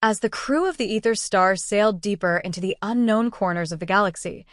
As the crew of the Ether Star sailed deeper into the unknown corners of the galaxy,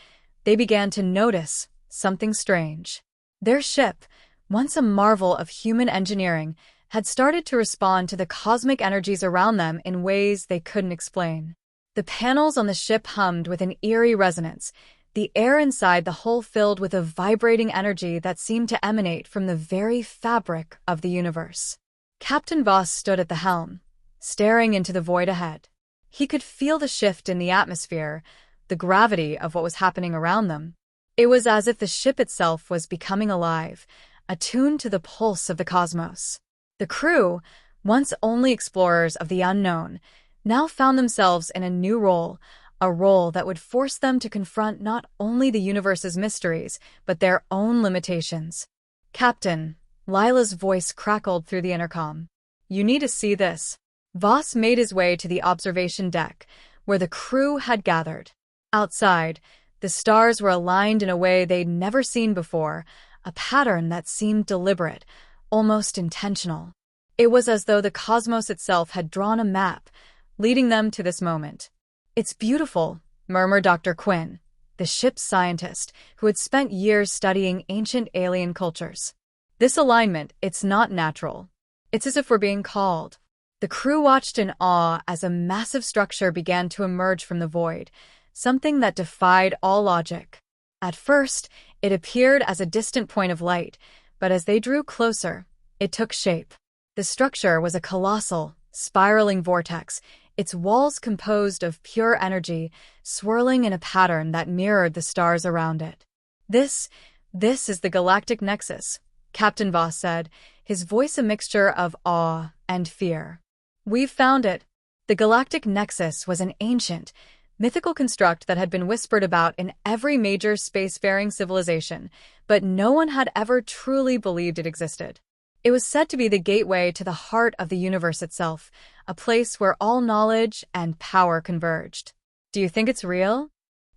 they began to notice something strange. Their ship, once a marvel of human engineering, had started to respond to the cosmic energies around them in ways they couldn't explain. The panels on the ship hummed with an eerie resonance, the air inside the hull filled with a vibrating energy that seemed to emanate from the very fabric of the universe. Captain Voss stood at the helm, staring into the void ahead. He could feel the shift in the atmosphere, the gravity of what was happening around them. It was as if the ship itself was becoming alive, attuned to the pulse of the cosmos. The crew, once only explorers of the unknown, now found themselves in a new role, a role that would force them to confront not only the universe's mysteries, but their own limitations. "Captain," Lila's voice crackled through the intercom. "You need to see this." Voss made his way to the observation deck, where the crew had gathered. Outside, the stars were aligned in a way they'd never seen before, a pattern that seemed deliberate, almost intentional. It was as though the cosmos itself had drawn a map, leading them to this moment. "It's beautiful," murmured Dr. Quinn, the ship's scientist, who had spent years studying ancient alien cultures. "This alignment, it's not natural. It's as if we're being called." The crew watched in awe as a massive structure began to emerge from the void, something that defied all logic. At first, it appeared as a distant point of light, but as they drew closer, it took shape. The structure was a colossal, spiraling vortex, its walls composed of pure energy, swirling in a pattern that mirrored the stars around it. This is the Galactic Nexus," Captain Voss said, his voice a mixture of awe and fear. "We've found it." The Galactic Nexus was an ancient, mythical construct that had been whispered about in every major spacefaring civilization, but no one had ever truly believed it existed. It was said to be the gateway to the heart of the universe itself, a place where all knowledge and power converged. "Do you think it's real?"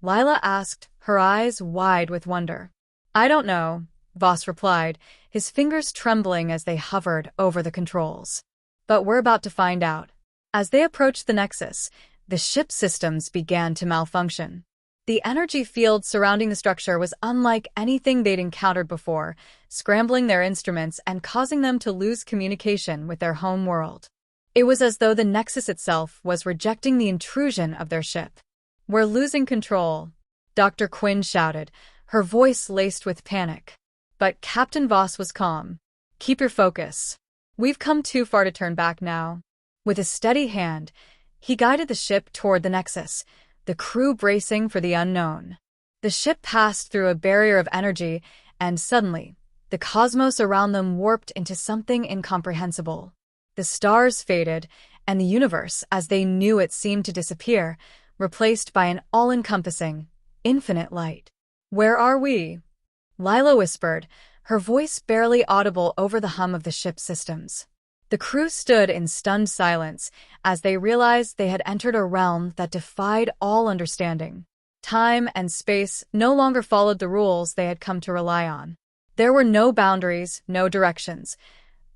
Lila asked, her eyes wide with wonder. "I don't know," Voss replied, his fingers trembling as they hovered over the controls. "But we're about to find out." As they approached the Nexus, the ship's systems began to malfunction. The energy field surrounding the structure was unlike anything they'd encountered before, scrambling their instruments and causing them to lose communication with their home world. It was as though the Nexus itself was rejecting the intrusion of their ship. "We're losing control," Dr. Quinn shouted, her voice laced with panic. But Captain Voss was calm. "Keep your focus. We've come too far to turn back now." With a steady hand, he guided the ship toward the Nexus, the crew bracing for the unknown. The ship passed through a barrier of energy, and suddenly, the cosmos around them warped into something incomprehensible. The stars faded, and the universe, as they knew it, seemed to disappear, replaced by an all-encompassing, infinite light. "Where are we?" Lila whispered, her voice barely audible over the hum of the ship's systems. The crew stood in stunned silence as they realized they had entered a realm that defied all understanding. Time and space no longer followed the rules they had come to rely on. There were no boundaries, no directions,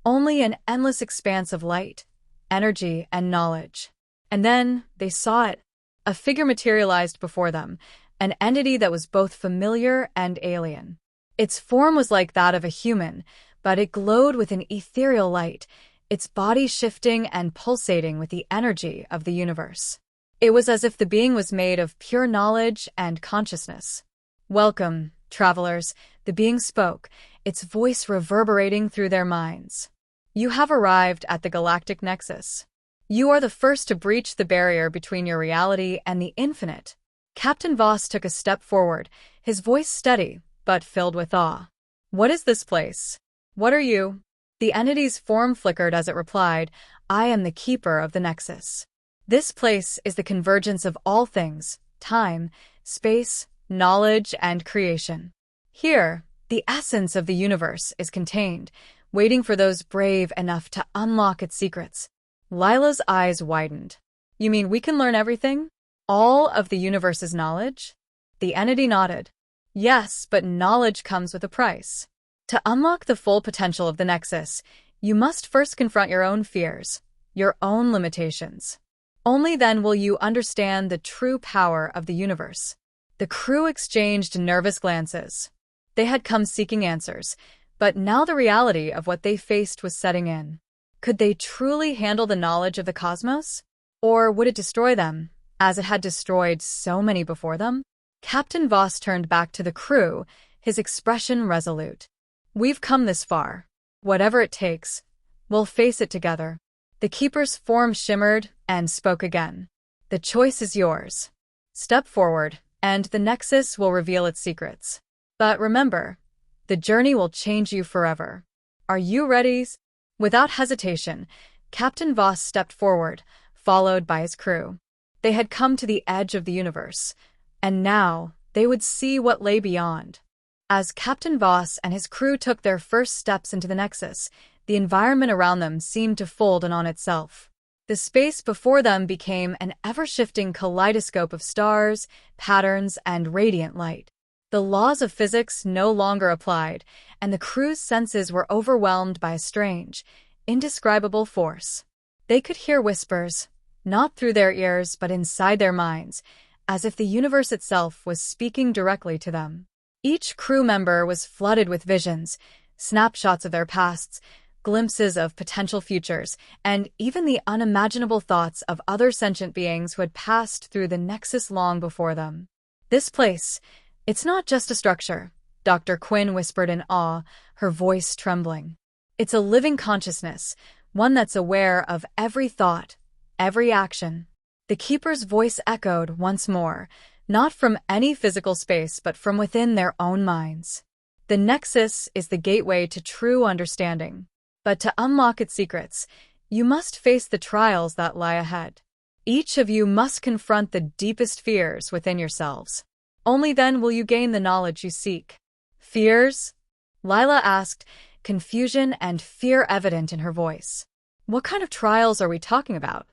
only an endless expanse of light, energy, and knowledge. And then they saw it. A figure materialized before them, an entity that was both familiar and alien. Its form was like that of a human, but it glowed with an ethereal light, its body shifting and pulsating with the energy of the universe. It was as if the being was made of pure knowledge and consciousness. "Welcome, travelers," the being spoke, its voice reverberating through their minds. "You have arrived at the Galactic Nexus. You are the first to breach the barrier between your reality and the infinite." Captain Voss took a step forward, his voice steady, but filled with awe. "What is this place? What are you?" The entity's form flickered as it replied, "I am the keeper of the Nexus. This place is the convergence of all things, time, space, knowledge, and creation. Here, the essence of the universe is contained, waiting for those brave enough to unlock its secrets." Lila's eyes widened. "You mean we can learn everything? All of the universe's knowledge?" The entity nodded. "Yes, but knowledge comes with a price. To unlock the full potential of the Nexus, you must first confront your own fears, your own limitations." Only then will you understand the true power of the universe. The crew exchanged nervous glances. They had come seeking answers, but now the reality of what they faced was setting in. Could they truly handle the knowledge of the cosmos? Or would it destroy them, as it had destroyed so many before them? Captain Voss turned back to the crew, his expression resolute. We've come this far. Whatever it takes, we'll face it together. The keeper's form shimmered and spoke again. The choice is yours. Step forward, and the Nexus will reveal its secrets. But remember, the journey will change you forever. Are you ready? Without hesitation, Captain Voss stepped forward, followed by his crew. They had come to the edge of the universe, and now they would see what lay beyond. As Captain Voss and his crew took their first steps into the Nexus, the environment around them seemed to fold in on itself. The space before them became an ever-shifting kaleidoscope of stars, patterns, and radiant light. The laws of physics no longer applied, and the crew's senses were overwhelmed by a strange, indescribable force. They could hear whispers, not through their ears but inside their minds, as if the universe itself was speaking directly to them. Each crew member was flooded with visions, snapshots of their pasts, glimpses of potential futures, and even the unimaginable thoughts of other sentient beings who had passed through the Nexus long before them. This place, it's not just a structure, Dr. Quinn whispered in awe, her voice trembling. It's a living consciousness, one that's aware of every thought, every action. The Keeper's voice echoed once more, not from any physical space but from within their own minds. The Nexus is the gateway to true understanding. But to unlock its secrets, you must face the trials that lie ahead. Each of you must confront the deepest fears within yourselves. Only then will you gain the knowledge you seek. Fears? Lila asked, confusion and fear evident in her voice. What kind of trials are we talking about?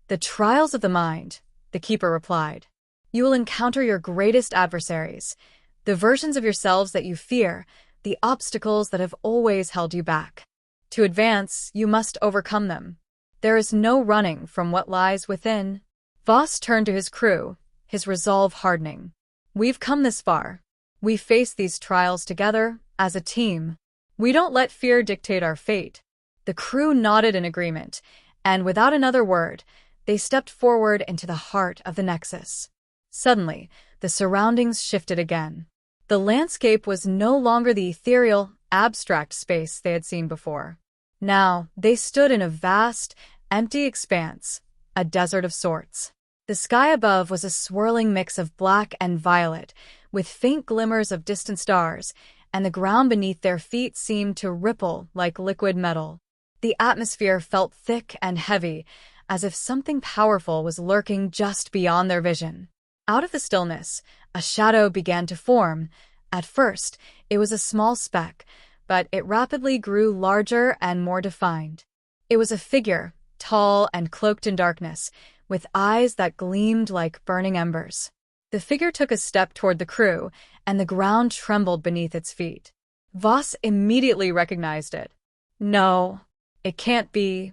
The trials of the mind, the Keeper replied. You will encounter your greatest adversaries, the versions of yourselves that you fear, the obstacles that have always held you back. To advance, you must overcome them. There is no running from what lies within. Voss turned to his crew, his resolve hardening. We've come this far. We face these trials together, as a team. We don't let fear dictate our fate. The crew nodded in agreement, and without another word, they stepped forward into the heart of the Nexus. Suddenly, the surroundings shifted again. The landscape was no longer the ethereal, abstract space they had seen before. Now, they stood in a vast, empty expanse, a desert of sorts. The sky above was a swirling mix of black and violet, with faint glimmers of distant stars, and the ground beneath their feet seemed to ripple like liquid metal. The atmosphere felt thick and heavy, as if something powerful was lurking just beyond their vision. Out of the stillness, a shadow began to form. At first, it was a small speck, but it rapidly grew larger and more defined. It was a figure, tall and cloaked in darkness, with eyes that gleamed like burning embers. The figure took a step toward the crew, and the ground trembled beneath its feet. Voss immediately recognized it. No, it can't be.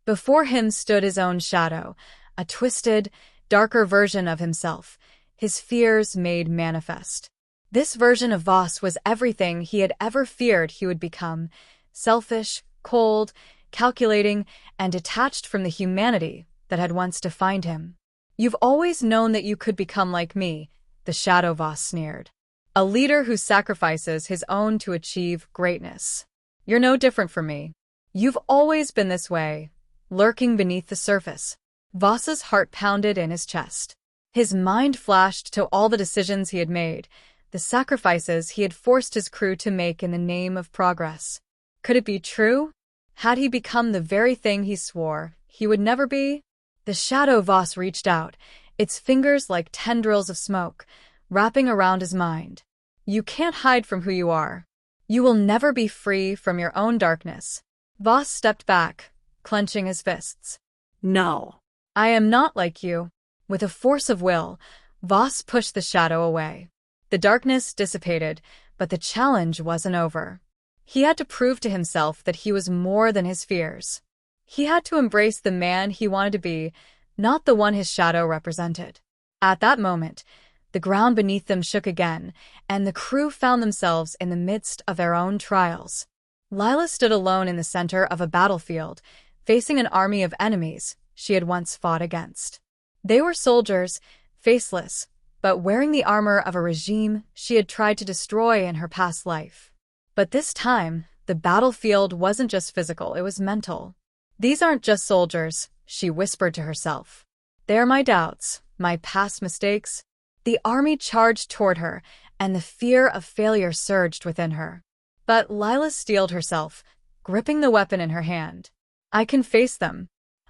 Before him stood his own shadow, a twisted, darker version of himself, his fears made manifest. This version of Voss was everything he had ever feared he would become: selfish, cold, calculating, and detached from the humanity that had once defined him. You've always known that you could become like me, the Shadow Voss sneered. A leader who sacrifices his own to achieve greatness. You're no different from me. You've always been this way, lurking beneath the surface. Voss's heart pounded in his chest. His mind flashed to all the decisions he had made, the sacrifices he had forced his crew to make in the name of progress. Could it be true? Had he become the very thing he swore he would never be? The Shadow Voss reached out, its fingers like tendrils of smoke, wrapping around his mind. You can't hide from who you are. You will never be free from your own darkness. Voss stepped back, clenching his fists. No. I am not like you. With a force of will, Voss pushed the shadow away. The darkness dissipated, but the challenge wasn't over. He had to prove to himself that he was more than his fears. He had to embrace the man he wanted to be, not the one his shadow represented. At that moment, the ground beneath them shook again, and the crew found themselves in the midst of their own trials. Lila stood alone in the center of a battlefield, facing an army of enemies she had once fought against. They were soldiers, faceless, but wearing the armor of a regime she had tried to destroy in her past life. But this time, the battlefield wasn't just physical, it was mental. "These aren't just soldiers," she whispered to herself. "They're my doubts, my past mistakes." The army charged toward her, and the fear of failure surged within her. But Lila steeled herself, gripping the weapon in her hand. "I can face them.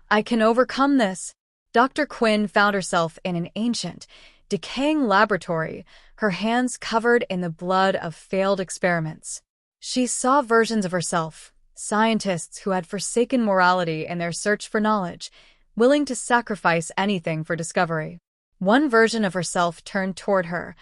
I can overcome this." Dr. Quinn found herself in an ancient, decaying laboratory, her hands covered in the blood of failed experiments. She saw versions of herself, scientists who had forsaken morality in their search for knowledge, willing to sacrifice anything for discovery. One version of herself turned toward her,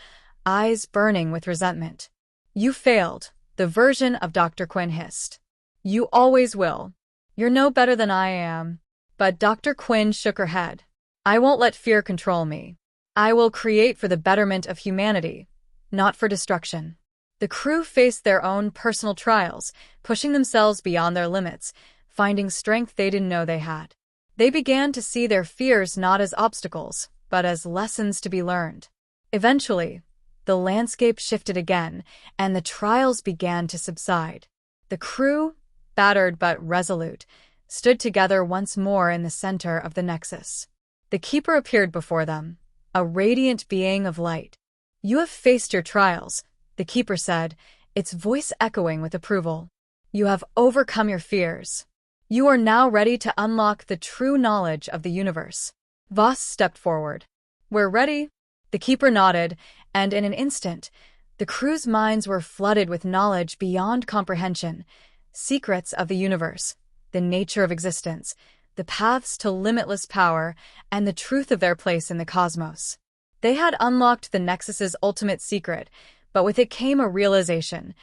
eyes burning with resentment. "You failed," the version of Dr. Quinn hissed. "You always will. You're no better than I am." But Dr. Quinn shook her head. "I won't let fear control me. I will create for the betterment of humanity, not for destruction." The crew faced their own personal trials, pushing themselves beyond their limits, finding strength they didn't know they had. They began to see their fears not as obstacles, but as lessons to be learned. Eventually, the landscape shifted again, and the trials began to subside. The crew, battered but resolute, stood together once more in the center of the Nexus. The Keeper appeared before them, a radiant being of light. "You have faced your trials," the Keeper said, its voice echoing with approval. "You have overcome your fears. You are now ready to unlock the true knowledge of the universe." Voss stepped forward. "We're ready." The Keeper nodded, and in an instant, the crew's minds were flooded with knowledge beyond comprehension, secrets of the universe, the nature of existence, the paths to limitless power, and the truth of their place in the cosmos. They had unlocked the Nexus's ultimate secret, but with it came a realization.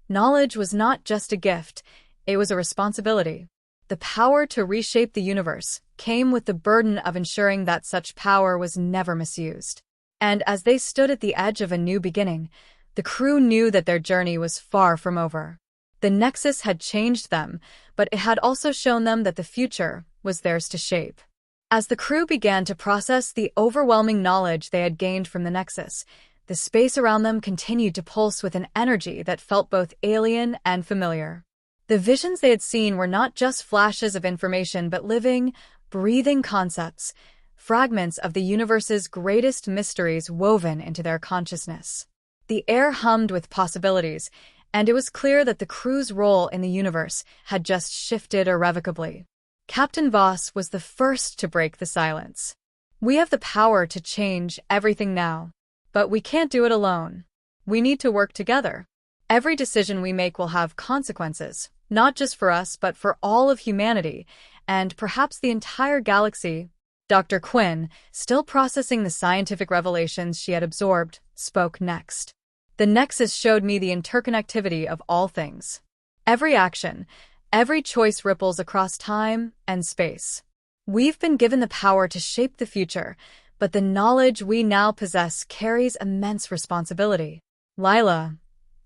Knowledge was not just a gift, it was a responsibility. The power to reshape the universe came with the burden of ensuring that such power was never misused. And as they stood at the edge of a new beginning, the crew knew that their journey was far from over. The Nexus had changed them, but it had also shown them that the future was theirs to shape. As the crew began to process the overwhelming knowledge they had gained from the Nexus, the space around them continued to pulse with an energy that felt both alien and familiar. The visions they had seen were not just flashes of information but living, breathing concepts, fragments of the universe's greatest mysteries woven into their consciousness. The air hummed with possibilities, and it was clear that the crew's role in the universe had just shifted irrevocably. Captain Voss was the first to break the silence. "We have the power to change everything now, but we can't do it alone. We need to work together. Every decision we make will have consequences, not just for us but for all of humanity, and perhaps the entire galaxy." Dr. Quinn, still processing the scientific revelations she had absorbed, spoke next. "The Nexus showed me the interconnectivity of all things. Every action, every choice ripples across time and space. We've been given the power to shape the future, but the knowledge we now possess carries immense responsibility." Lila,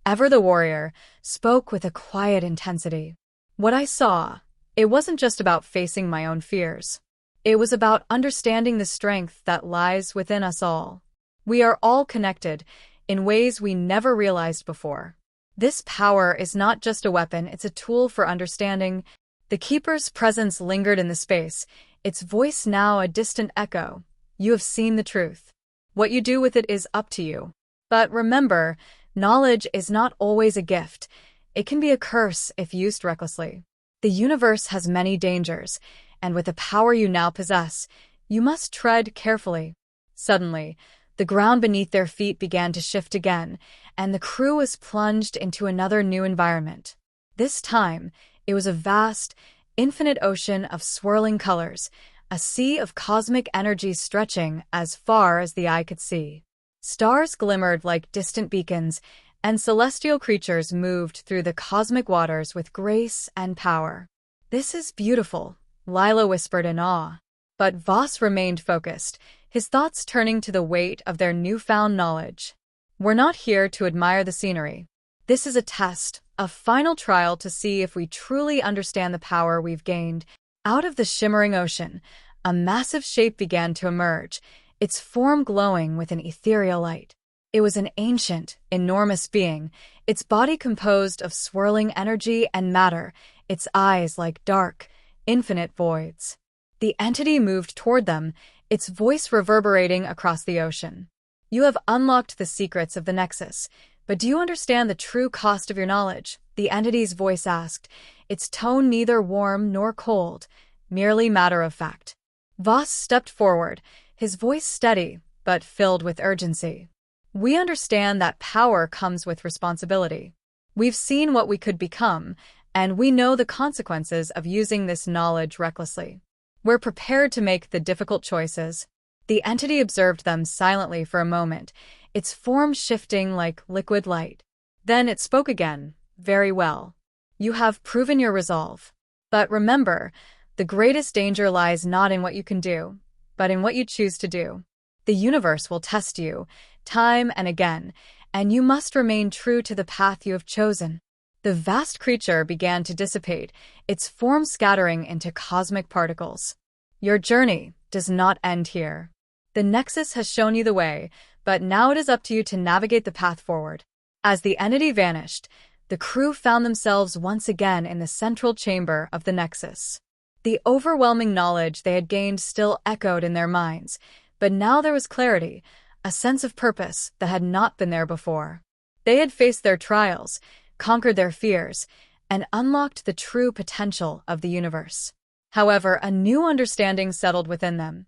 ever the warrior, spoke with a quiet intensity. "What I saw, it wasn't just about facing my own fears. It was about understanding the strength that lies within us all. We are all connected, in ways we never realized before. This power is not just a weapon, it's a tool for understanding." The Keeper's presence lingered in the space, its voice now a distant echo. "You have seen the truth. What you do with it is up to you. But remember, knowledge is not always a gift. It can be a curse if used recklessly. The universe has many dangers, and with the power you now possess, you must tread carefully." Suddenly, the ground beneath their feet began to shift again, and the crew was plunged into another new environment. This time, it was a vast, infinite ocean of swirling colors, a sea of cosmic energy stretching as far as the eye could see. Stars glimmered like distant beacons, and celestial creatures moved through the cosmic waters with grace and power. "This is beautiful," Lila whispered in awe. But Voss remained focused, his thoughts turning to the weight of their newfound knowledge. We're not here to admire the scenery. This is a test, a final trial to see if we truly understand the power we've gained. Out of the shimmering ocean, a massive shape began to emerge, its form glowing with an ethereal light. It was an ancient, enormous being, its body composed of swirling energy and matter, its eyes like dark, infinite voids. The entity moved toward them, its voice reverberating across the ocean. You have unlocked the secrets of the Nexus, but do you understand the true cost of your knowledge? The entity's voice asked, its tone neither warm nor cold, merely matter of fact. Voss stepped forward, his voice steady, but filled with urgency. We understand that power comes with responsibility. We've seen what we could become, and we know the consequences of using this knowledge recklessly. We're prepared to make the difficult choices. The entity observed them silently for a moment, its form shifting like liquid light. Then it spoke again. Very well. You have proven your resolve. But remember, the greatest danger lies not in what you can do, but in what you choose to do. The universe will test you, time and again, and you must remain true to the path you have chosen. The vast creature began to dissipate, its form scattering into cosmic particles. Your journey does not end here. The Nexus has shown you the way, but now it is up to you to navigate the path forward. As the entity vanished, the crew found themselves once again in the central chamber of the Nexus. The overwhelming knowledge they had gained still echoed in their minds, but now there was clarity, a sense of purpose that had not been there before. They had faced their trials, conquered their fears, and unlocked the true potential of the universe. However, a new understanding settled within them.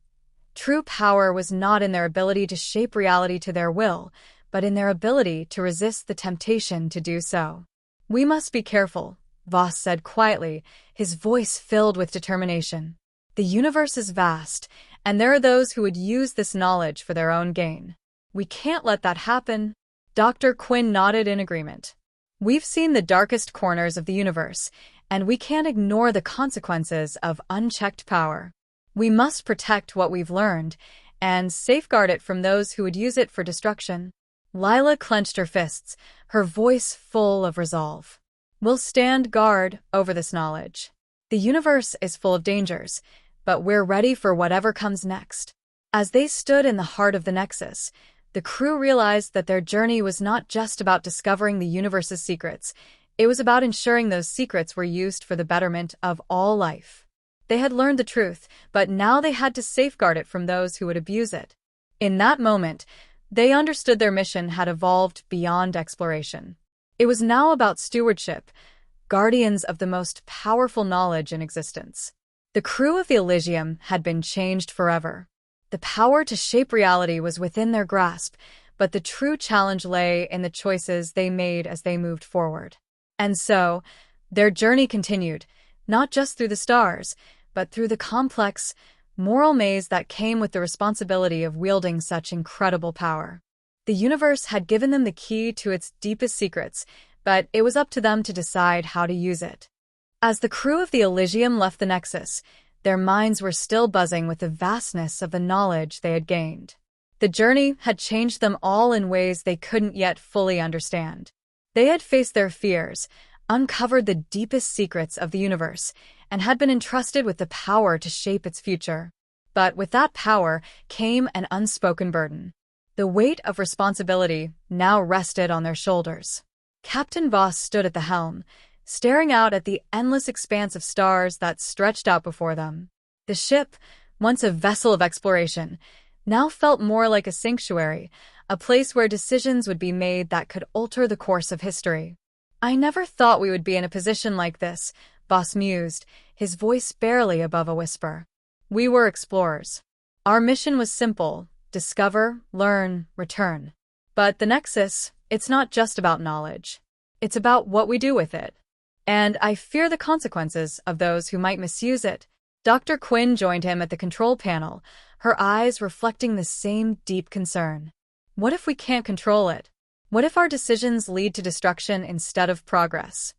True power was not in their ability to shape reality to their will, but in their ability to resist the temptation to do so. We must be careful, Voss said quietly, his voice filled with determination. The universe is vast, and there are those who would use this knowledge for their own gain. We can't let that happen. Dr. Quinn nodded in agreement. We've seen the darkest corners of the universe, and we can't ignore the consequences of unchecked power. We must protect what we've learned and safeguard it from those who would use it for destruction. Lila clenched her fists, her voice full of resolve. We'll stand guard over this knowledge. The universe is full of dangers, but we're ready for whatever comes next. As they stood in the heart of the Nexus, the crew realized that their journey was not just about discovering the universe's secrets. It was about ensuring those secrets were used for the betterment of all life. They had learned the truth, but now they had to safeguard it from those who would abuse it. In that moment, they understood their mission had evolved beyond exploration. It was now about stewardship, guardians of the most powerful knowledge in existence. The crew of the Elysium had been changed forever. The power to shape reality was within their grasp, but the true challenge lay in the choices they made as they moved forward. And so, their journey continued, not just through the stars, but through the complex, moral maze that came with the responsibility of wielding such incredible power. The universe had given them the key to its deepest secrets, but it was up to them to decide how to use it. As the crew of the Elysium left the Nexus, their minds were still buzzing with the vastness of the knowledge they had gained. The journey had changed them all in ways they couldn't yet fully understand. They had faced their fears, uncovered the deepest secrets of the universe, and had been entrusted with the power to shape its future. But with that power came an unspoken burden. The weight of responsibility now rested on their shoulders. Captain Voss stood at the helm, staring out at the endless expanse of stars that stretched out before them. The ship, once a vessel of exploration, now felt more like a sanctuary, a place where decisions would be made that could alter the course of history. I never thought we would be in a position like this, Voss mused, his voice barely above a whisper. We were explorers. Our mission was simple: discover, learn, return. But the Nexus, it's not just about knowledge. It's about what we do with it. And I fear the consequences of those who might misuse it. Dr. Quinn joined him at the control panel, her eyes reflecting the same deep concern. What if we can't control it? What if our decisions lead to destruction instead of progress?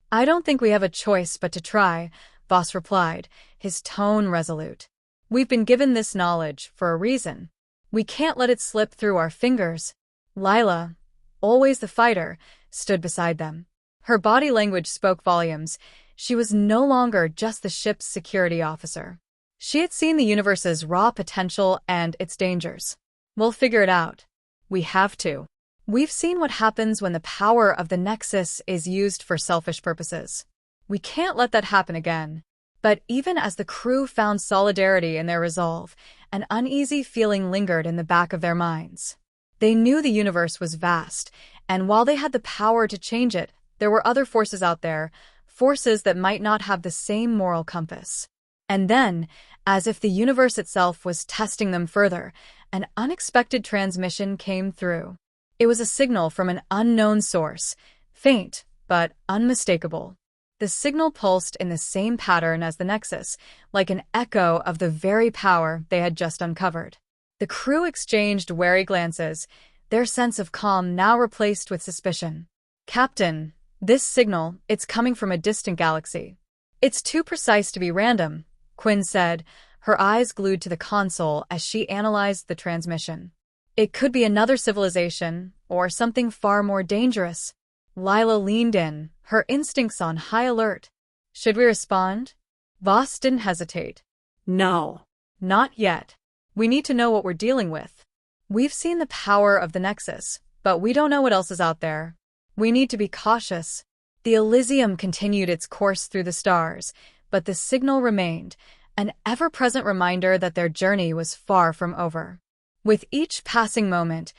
I don't think we have a choice but to try, Voss replied, his tone resolute. We've been given this knowledge for a reason. We can't let it slip through our fingers. Lila, always the fighter, stood beside them. Her body language spoke volumes. She was no longer just the ship's security officer. She had seen the universe's raw potential and its dangers. We'll figure it out. We have to. We've seen what happens when the power of the Nexus is used for selfish purposes. We can't let that happen again. But even as the crew found solidarity in their resolve, an uneasy feeling lingered in the back of their minds. They knew the universe was vast, and while they had the power to change it, there were other forces out there, forces that might not have the same moral compass. And then, as if the universe itself was testing them further, an unexpected transmission came through. It was a signal from an unknown source, faint but unmistakable. The signal pulsed in the same pattern as the Nexus, like an echo of the very power they had just uncovered. The crew exchanged wary glances, their sense of calm now replaced with suspicion. "Captain, this signal, it's coming from a distant galaxy." "It's too precise to be random," Quinn said, her eyes glued to the console as she analyzed the transmission. "It could be another civilization, or something far more dangerous." Lila leaned in, her instincts on high alert. "Should we respond?" Voss didn't hesitate. "No. Not yet. We need to know what we're dealing with. We've seen the power of the Nexus, but we don't know what else is out there. We need to be cautious." The Elysium continued its course through the stars, but the signal remained, an ever-present reminder that their journey was far from over. With each passing moment,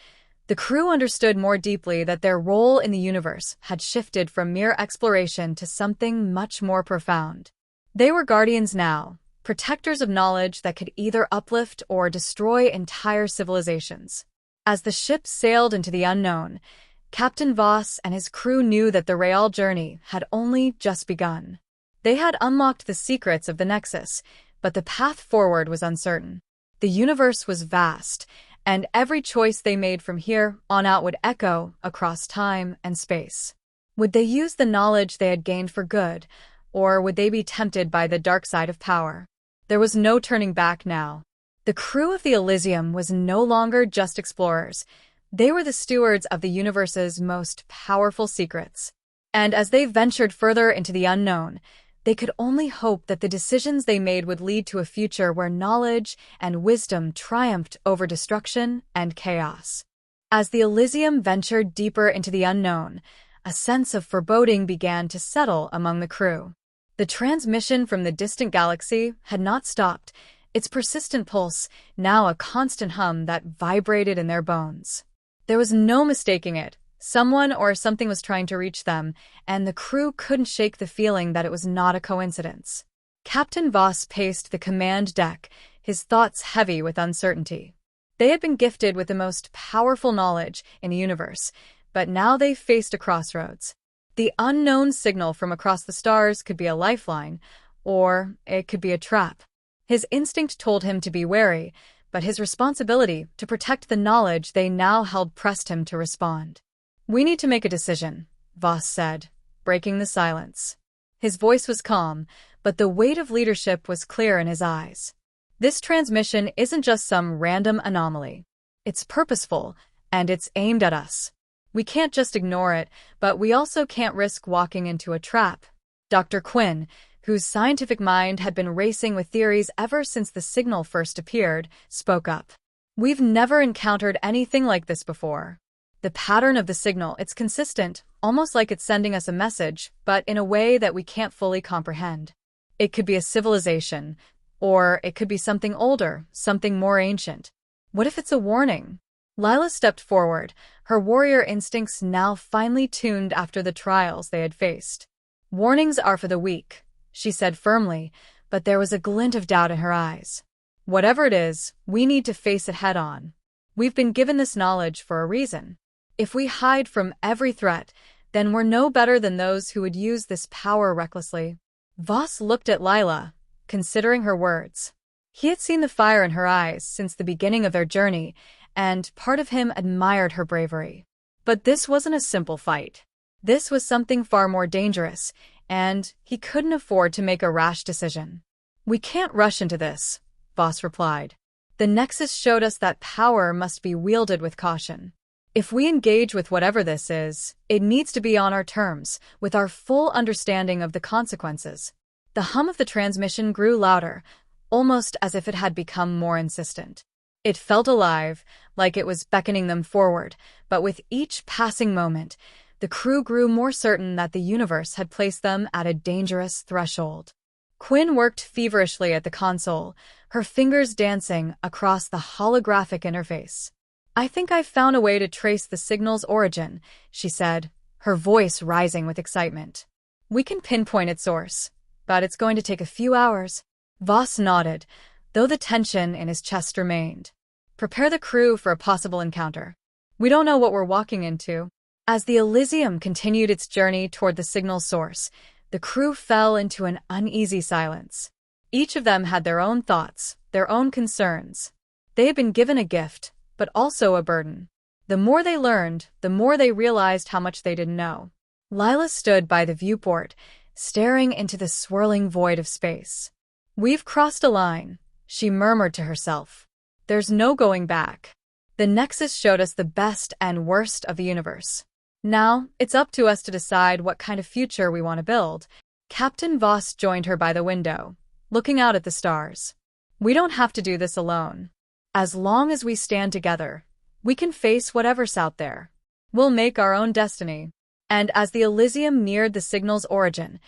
the crew understood more deeply that their role in the universe had shifted from mere exploration to something much more profound. They were guardians now, protectors of knowledge that could either uplift or destroy entire civilizations. As the ship sailed into the unknown, Captain Voss and his crew knew that the Real journey had only just begun. They had unlocked the secrets of the Nexus, but the path forward was uncertain. The universe was vast, and every choice they made from here on out would echo across time and space. Would they use the knowledge they had gained for good, or would they be tempted by the dark side of power? There was no turning back now. The crew of the Elysium was no longer just explorers. They were the stewards of the universe's most powerful secrets. And as they ventured further into the unknown, they could only hope that the decisions they made would lead to a future where knowledge and wisdom triumphed over destruction and chaos. As the Elysium ventured deeper into the unknown, a sense of foreboding began to settle among the crew. The transmission from the distant galaxy had not stopped, its persistent pulse now a constant hum that vibrated in their bones. There was no mistaking it. Someone or something was trying to reach them, and the crew couldn't shake the feeling that it was not a coincidence. Captain Voss paced the command deck, his thoughts heavy with uncertainty. They had been gifted with the most powerful knowledge in the universe, but now they faced a crossroads. The unknown signal from across the stars could be a lifeline, or it could be a trap. His instinct told him to be wary, but his responsibility to protect the knowledge they now held pressed him to respond. "We need to make a decision," Voss said, breaking the silence. His voice was calm, but the weight of leadership was clear in his eyes. "This transmission isn't just some random anomaly. It's purposeful, and it's aimed at us. We can't just ignore it, but we also can't risk walking into a trap." Dr. Quinn, whose scientific mind had been racing with theories ever since the signal first appeared, spoke up. "We've never encountered anything like this before. The pattern of the signal, it's consistent, almost like it's sending us a message, but in a way that we can't fully comprehend. It could be a civilization, or it could be something older, something more ancient. What if it's a warning?" Lila stepped forward, her warrior instincts now finely tuned after the trials they had faced. "Warnings are for the weak," she said firmly, but there was a glint of doubt in her eyes. "Whatever it is, we need to face it head-on. We've been given this knowledge for a reason. If we hide from every threat, then we're no better than those who would use this power recklessly." Voss looked at Lila, considering her words. He had seen the fire in her eyes since the beginning of their journey, and part of him admired her bravery. But this wasn't a simple fight. This was something far more dangerous, and he couldn't afford to make a rash decision. "We can't rush into this," Voss replied. The Nexus showed us that power must be wielded with caution. If we engage with whatever this is, it needs to be on our terms, with our full understanding of the consequences. The hum of the transmission grew louder, almost as if it had become more insistent. It felt alive, like it was beckoning them forward, but with each passing moment, the crew grew more certain that the universe had placed them at a dangerous threshold. Quinn worked feverishly at the console, her fingers dancing across the holographic interface. I think I've found a way to trace the signal's origin, she said, her voice rising with excitement. We can pinpoint its source, but it's going to take a few hours. Voss nodded, though the tension in his chest remained. Prepare the crew for a possible encounter. We don't know what we're walking into. As the Elysium continued its journey toward the signal source, the crew fell into an uneasy silence. Each of them had their own thoughts, their own concerns. They had been given a gift, but also a burden. The more they learned, the more they realized how much they didn't know. Lila stood by the viewport, staring into the swirling void of space. We've crossed a line, she murmured to herself. There's no going back. The Nexus showed us the best and worst of the universe. Now, it's up to us to decide what kind of future we want to build. Captain Voss joined her by the window, looking out at the stars. We don't have to do this alone. As long as we stand together, we can face whatever's out there. We'll make our own destiny. And as the Elysium neared the signal's origin,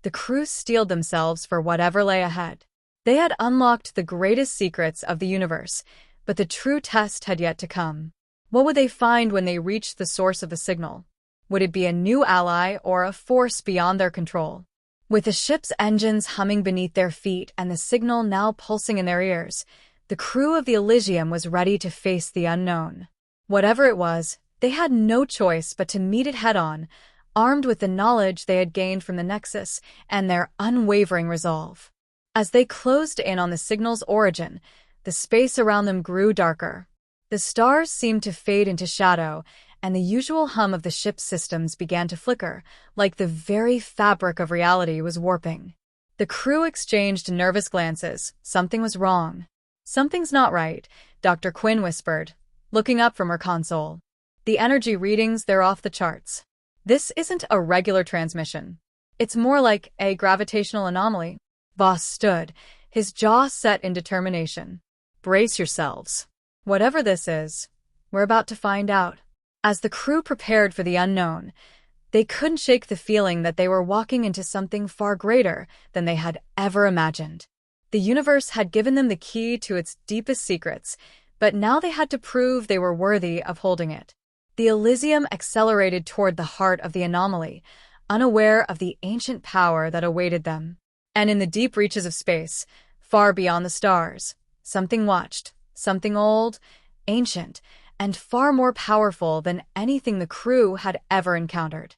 the crew steeled themselves for whatever lay ahead. They had unlocked the greatest secrets of the universe, but the true test had yet to come. What would they find when they reached the source of the signal? Would it be a new ally or a force beyond their control? With the ship's engines humming beneath their feet and the signal now pulsing in their ears, the crew of the Elysium was ready to face the unknown. Whatever it was, they had no choice but to meet it head-on, armed with the knowledge they had gained from the Nexus and their unwavering resolve. As they closed in on the signal's origin, the space around them grew darker. The stars seemed to fade into shadow, and the usual hum of the ship's systems began to flicker, like the very fabric of reality was warping. The crew exchanged nervous glances. Something was wrong. Something's not right, Dr. Quinn whispered, looking up from her console. The energy readings, they're off the charts. This isn't a regular transmission. It's more like a gravitational anomaly. Voss stood, his jaw set in determination. Brace yourselves. Whatever this is, we're about to find out. As the crew prepared for the unknown, they couldn't shake the feeling that they were walking into something far greater than they had ever imagined. The universe had given them the key to its deepest secrets, but now they had to prove they were worthy of holding it. The Elysium accelerated toward the heart of the anomaly, unaware of the ancient power that awaited them. And in the deep reaches of space, far beyond the stars, something watched, something old, ancient, and far more powerful than anything the crew had ever encountered.